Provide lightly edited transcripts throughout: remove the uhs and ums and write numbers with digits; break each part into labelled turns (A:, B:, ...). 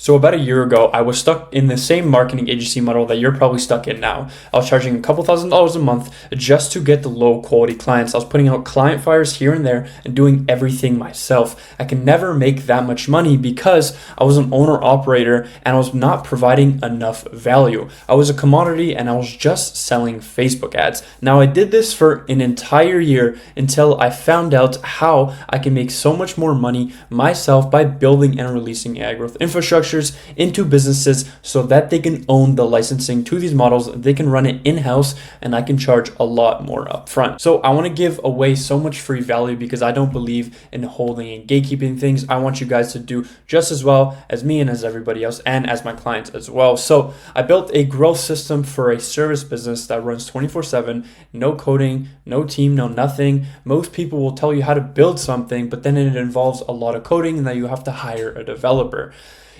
A: So about a year ago, I was stuck in the same marketing agency model that you're probably stuck in now. I was charging a couple $1,000s a month just to get the low quality clients. I was putting out client fires here and there and doing everything myself. I can never make that much money because I was an owner operator and I was not providing enough value. I was a commodity and I was just selling Facebook ads. Now I did this for an entire year until I found out how I can make so much more money myself by building and releasing AI growth infrastructure into businesses so that they can own the licensing to these models, they can run it in-house, and I can charge a lot more upfront. So I want to give away so much free value because I don't believe in holding and gatekeeping things. I want you guys to do just as well as me and as everybody else and as my clients as well. So I built a growth system for a service business that runs 24/7, no coding, no team, no nothing. Most people will tell you how to build something, but then it involves a lot of coding and that you have to hire a developer.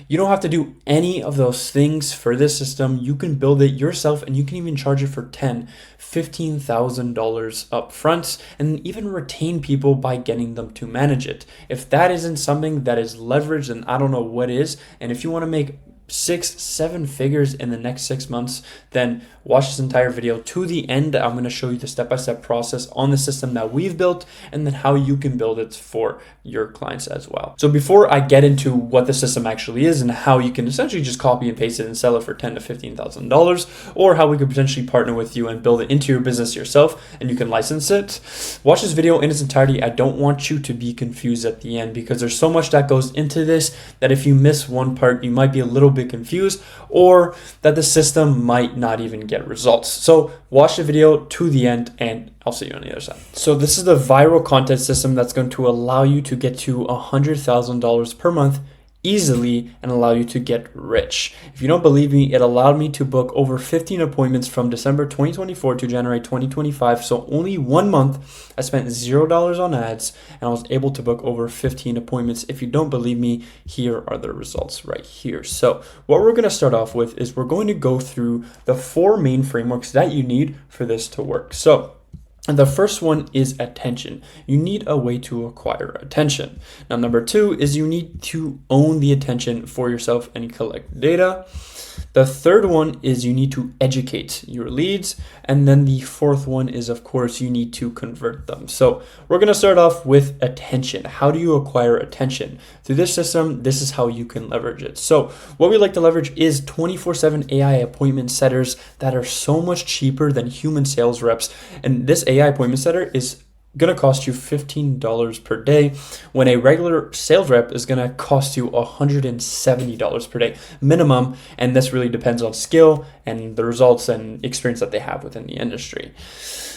A: You don't have to do any of those things for this system. You can build it yourself and you can even charge it for $10,000, $15,000 up front and even retain people by getting them to manage it. If that isn't something that is leveraged, then I don't know what is. And if you want to make 6-7 figures in the next 6 months, then watch this entire video to the end. I'm going to show you the step-by-step process on the system that we've built and then how you can build it for your clients as well. So before I get into what the system actually is and how you can essentially just copy and paste it and sell it for $10,000 to $15,000, or how we could potentially partner with you and build it into your business yourself and you can license it, watch this video in its entirety. I don't want you to be confused at the end because there's so much that goes into this that if you miss one part, you might be a little bit confused or that the system might not even get results. So watch the video to the end and I'll see you on the other side. So this is the viral content system that's going to allow you to get to $100,000 per month easily and allow you to get rich. If you don't believe me, it allowed me to book over 15 appointments from December 2024 to January 2025. So only 1 month, I spent $0 on ads and I was able to book over 15 appointments. If you don't believe me, here are the results right here. So what we're going to start off with is we're going to go through the 4 main frameworks that you need for this to work. So and the first one is attention. You need a way to acquire attention. Now, number 2 is you need to own the attention for yourself and collect data. The third one is you need to educate your leads. And then the fourth one is, of course, you need to convert them. So we're going to start off with attention. How do you acquire attention? Through this system, this is how you can leverage it. So what we like to leverage is 24/7 AI appointment setters that are so much cheaper than human sales reps. And this AI appointment setter is going to cost you $15 per day when a regular sales rep is going to cost you $170 per day minimum. And this really depends on skill and the results and experience that they have within the industry.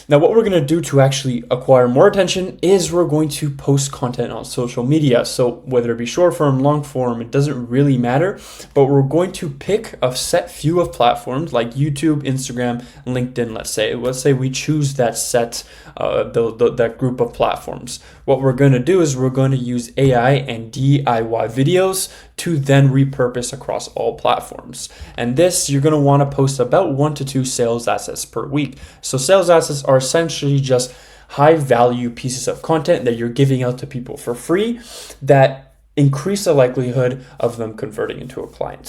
A: Now, what we're going to do to actually acquire more attention is we're going to post content on social media. So whether it be short form, long form, it doesn't really matter, but we're going to pick a set few of platforms like YouTube, Instagram, LinkedIn, let's say we choose that set, that group of platforms. What we're going to do is we're going to use AI and DIY videos to then repurpose across all platforms. And this, you're going to want to post about 1 to 2 sales assets per week. So sales assets are essentially just high value pieces of content that you're giving out to people for free that increase the likelihood of them converting into a client.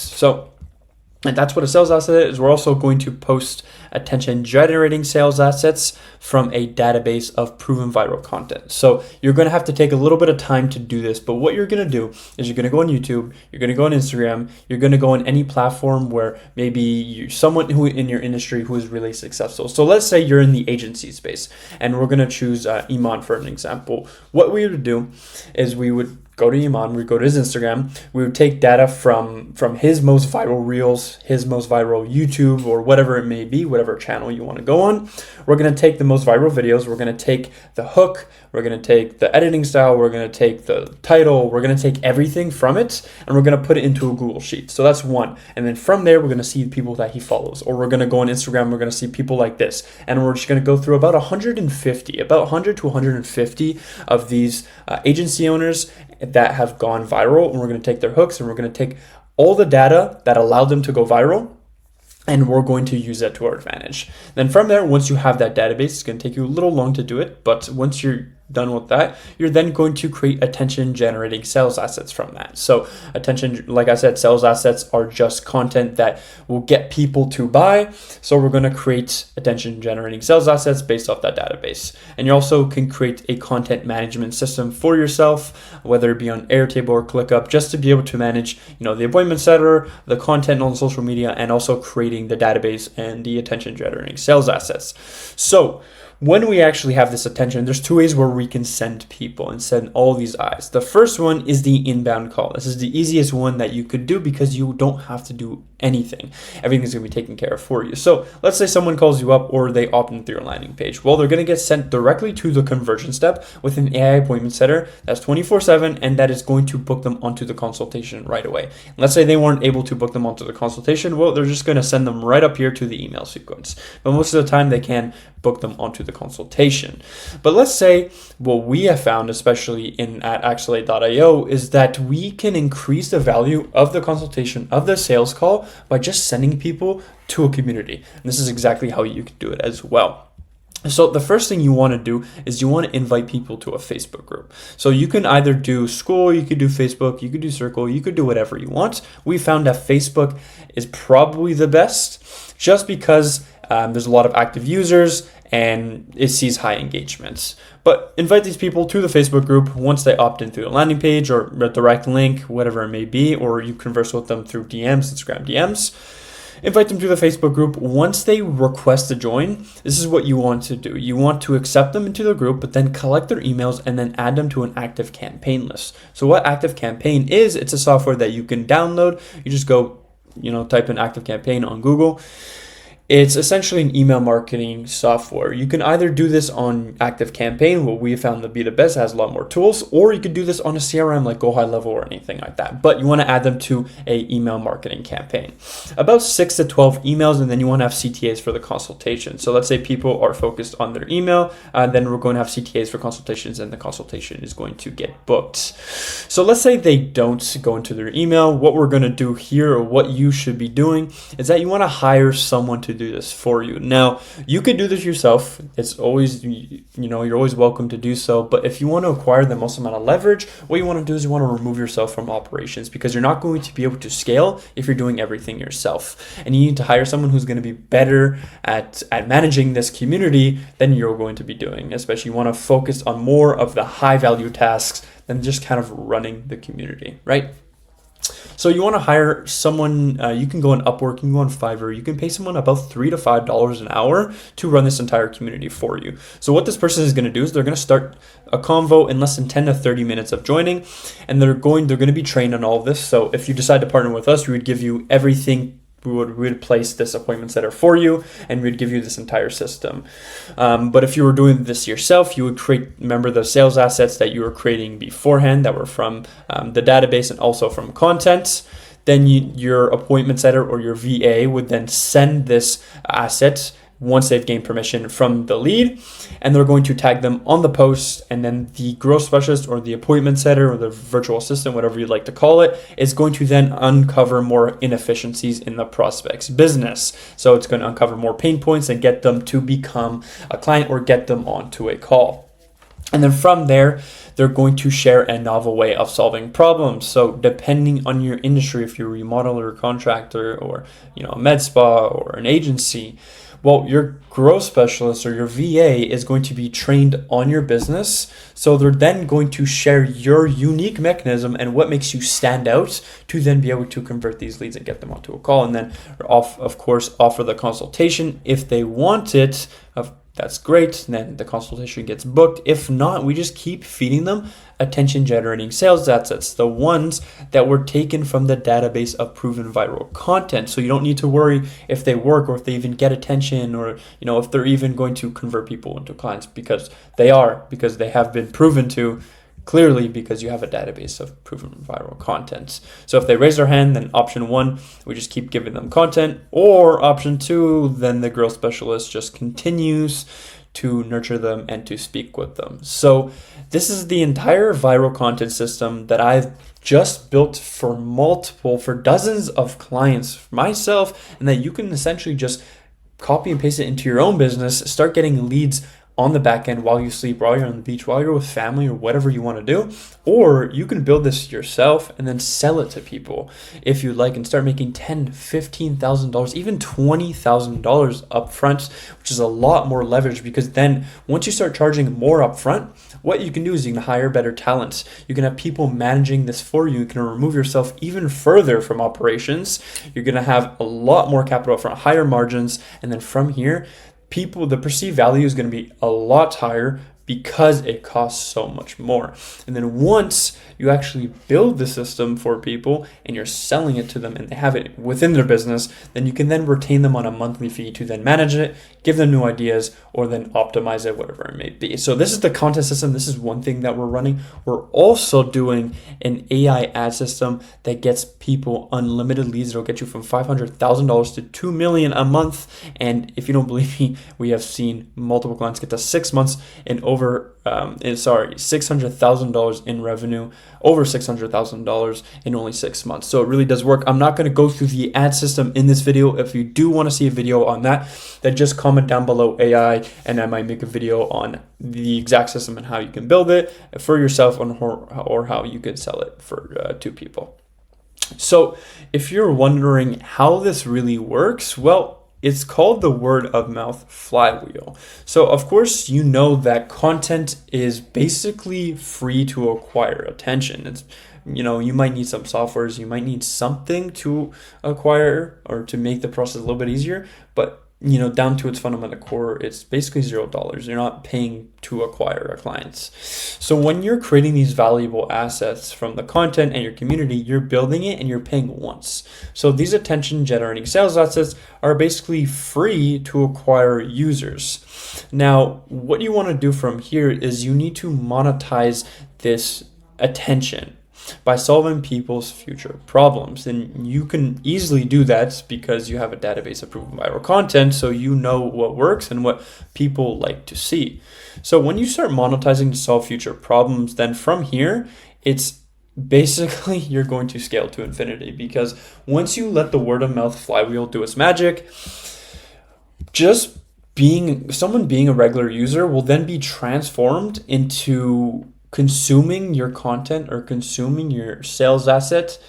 A: And that's what a sales asset is. We're also going to post attention generating sales assets from a database of proven viral content. So you're going to have to take a little bit of time to do this, but what you're going to do is you're going to go on YouTube, you're going to go on Instagram, you're going to go on any platform where maybe you're someone who in your industry who is really successful. So let's say you're in the agency space and we're going to choose Iman for an example. What we would do is we would go to Iman, we go to his Instagram, we would take data from his most viral reels, his most viral YouTube, or whatever it may be, whatever channel you want to go on. We're going to take the most viral videos, we're going to take the hook, we're going to take the editing style, we're going to take the title, we're going to take everything from it, and we're going to put it into a Google Sheet. So that's one. And then from there, we're going to see the people that he follows, or we're going to go on Instagram, we're going to see people like this. And we're just going to go through about 100 to 150 of these agency owners that have gone viral, and we're going to take their hooks and we're going to take all the data that allowed them to go viral and we're going to use that to our advantage. Then from there, once you have that database, it's going to take you a little long to do it, but once you're done with that, you're then going to create attention generating sales assets from that. So attention, like I said, sales assets are just content that will get people to buy. So we're going to create attention generating sales assets based off that database. And you also can create a content management system for yourself, whether it be on Airtable or ClickUp, just to be able to manage, the appointment setter, the content on social media, and also creating the database and the attention generating sales assets. So when we actually have this attention, there's two ways where we can send people and send all these eyes. The first one is the inbound call. This is the easiest one that you could do because you don't have to do anything. Everything's going to be taken care of for you. So let's say someone calls you up or they opt into your landing page. Well, they're going to get sent directly to the conversion step with an AI appointment setter that's 24/7, and that is going to book them onto the consultation right away. And let's say they weren't able to book them onto the consultation. Well, they're just going to send them right up here to the email sequence. But most of the time they can book them onto the consultation. But let's say what we have found, especially at Accelerate.io, is that we can increase the value of the consultation, of the sales call, by just sending people to a community. And this is exactly how you can do it as well. So the first thing you want to do is you want to invite people to a Facebook group. So you can either do School, you could do Facebook, you could do Circle, you could do whatever you want. We found that Facebook is probably the best just because there's a lot of active users and it sees high engagements. But invite these people to the Facebook group once they opt in through the landing page or a direct link, whatever it may be, or you converse with them through DMs, Instagram DMs. Invite them to the Facebook group. Once they request to join, this is what you want to do. You want to accept them into the group, but then collect their emails and then add them to an Active Campaign list. So what Active Campaign is, it's a software that you can download. You just go, type in Active Campaign on Google. It's essentially an email marketing software. You can either do this on Active Campaign, what we found to be the best, has a lot more tools, or you could do this on a CRM like Go High Level or anything like that. But you want to add them to a email marketing campaign. About 6 to 12 emails, and then you want to have CTAs for the consultation. So let's say people are focused on their email, then we're going to have CTAs for consultations, and the consultation is going to get booked. So let's say they don't go into their email. What we're going to do here, or what you should be doing, is that you want to hire someone to do this for you. Now, you could do this yourself. It's always, you're always welcome to do so. But if you want to acquire the most amount of leverage, what you want to do is you want to remove yourself from operations, because you're not going to be able to scale if you're doing everything yourself. And you need to hire someone who's going to be better at managing this community than you're going to be doing. Especially, you want to focus on more of the high value tasks than just kind of running the community, right? So you want to hire someone, you can go on Upwork, you can go on Fiverr, you can pay someone about $3 to $5 an hour to run this entire community for you. So what this person is going to do is they're going to start a convo in less than 10 to 30 minutes of joining, and they're going to be trained on all of this. So if you decide to partner with us, we would give you everything. We would place this appointment setter for you, and we'd give you this entire system. But if you were doing this yourself, you would remember the sales assets that you were creating beforehand that were from the database and also from content. Then your appointment setter or your VA would then send this asset once they've gained permission from the lead, and they're going to tag them on the post, and then the growth specialist or the appointment setter or the virtual assistant, whatever you'd like to call it, is going to then uncover more inefficiencies in the prospect's business. So it's going to uncover more pain points and get them to become a client or get them onto a call. And then from there, they're going to share a novel way of solving problems. So depending on your industry, if you're a remodeler, contractor, or a med spa or an agency, well, your growth specialist or your VA is going to be trained on your business. So they're then going to share your unique mechanism and what makes you stand out to then be able to convert these leads and get them onto a call. And then, of course, offer the consultation if they want it. That's great. Then the consultation gets booked. If not, we just keep feeding them attention generating sales assets, the ones that were taken from the database of proven viral content. So you don't need to worry if they work or if they even get attention, or if they're even going to convert people into clients, because they have been proven to, clearly, because you have a database of proven viral content. So if they raise their hand, then option 1, we just keep giving them content, or option 2, then the growth specialist just continues to nurture them and to speak with them. So this is the entire viral content system that I've just built for dozens of clients myself, and that you can essentially just copy and paste it into your own business, start getting leads on the back end while you sleep, while you're on the beach, while you're with family or whatever you want to do. Or you can build this yourself and then sell it to people if you like and start making $10,000, $15,000, even $20,000 up front, which is a lot more leverage, because then once you start charging more up front, what you can do is you can hire better talents. You can have people managing this for you. You can remove yourself even further from operations. You're going to have a lot more capital up front, higher margins, and then from here, the perceived value is going to be a lot higher because it costs so much more. And then once you actually build the system for people and you're selling it to them and they have it within their business, then you can then retain them on a monthly fee to then manage it, give them new ideas, or then optimize it, whatever it may be. So this is the content system. This is one thing that we're running. We're also doing an AI ad system that gets people unlimited leads. It'll get you from $500,000 to $2 million a month. And if you don't believe me, we have seen multiple clients get to 6 months and $600,000 in revenue, over $600,000 in only 6 months. So it really does work. I'm not going to go through the ad system in this video. If you do want to see a video on that, then just comment down below AI, and I might make a video on the exact system and how you can build it for yourself or how you can sell it for to people. So if you're wondering how this really works, well, it's called the word of mouth flywheel. So of course, you know that content is basically free to acquire attention. It's, you might need some softwares, you might need something to acquire or to make the process a little bit easier, but down to its fundamental core, it's basically $0. You're not paying to acquire our clients. So when you're creating these valuable assets from the content and your community, you're building it and you're paying once. So these attention generating sales assets are basically free to acquire users. Now, what you want to do from here is you need to monetize this attention by solving people's future problems. And you can easily do that because you have a database of proven viral content, so you know what works and what people like to see. So when you start monetizing to solve future problems, then from here, it's basically you're going to scale to infinity, because once you let the word of mouth flywheel do its magic, just someone being a regular user will then be transformed into consuming your content or consuming your sales asset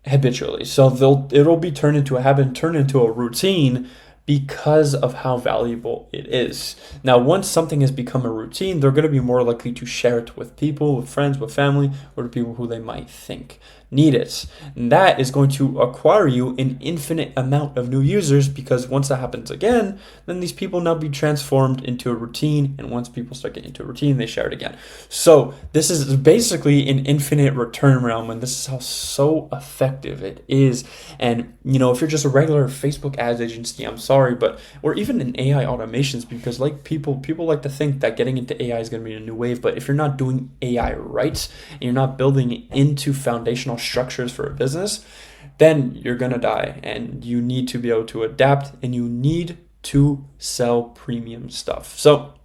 A: habitually. So it'll be turned into a habit, turned into a routine because of how valuable it is. Now, once something has become a routine, they're going to be more likely to share it with people, with friends, with family, or to people who they might think need it. And that is going to acquire you an infinite amount of new users, because once that happens again, then these people now be transformed into a routine. And once people start getting into a routine, they share it again. So this is basically an infinite return realm, and this is how so effective it is. And if you're just a regular Facebook ads agency, I'm sorry, or even in AI automations, because people like to think that getting into AI is going to be a new wave. But if you're not doing AI right and you're not building it into foundational structures for a business, then you're going to die, and you need to be able to adapt, and you need to sell premium stuff. So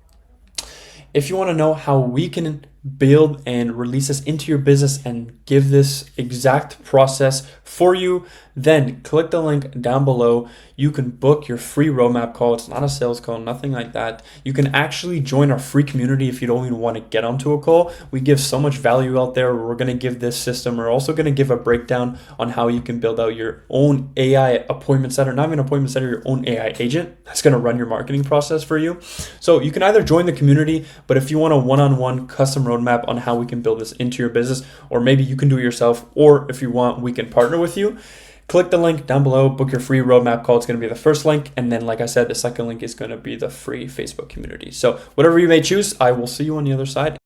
A: if you want to know how we can build and release this into your business and give this exact process for you, then click the link down below. You can book your free roadmap call. It's not a sales call, nothing like that. You can actually join our free community if you don't even want to get onto a call. We give so much value out there. We're going to give this system. We're also going to give a breakdown on how you can build out your own AI appointment setter, not even appointment setter, your own AI agent that's going to run your marketing process for you. So you can either join the community, but if you want a one-on-one custom roadmap on how we can build this into your business, or maybe you can do it yourself, or if you want, we can partner with you, click the link down below, book your free roadmap call. It's going to be the first link. And then, like I said, the second link is going to be the free Facebook community. So whatever you may choose, I will see you on the other side.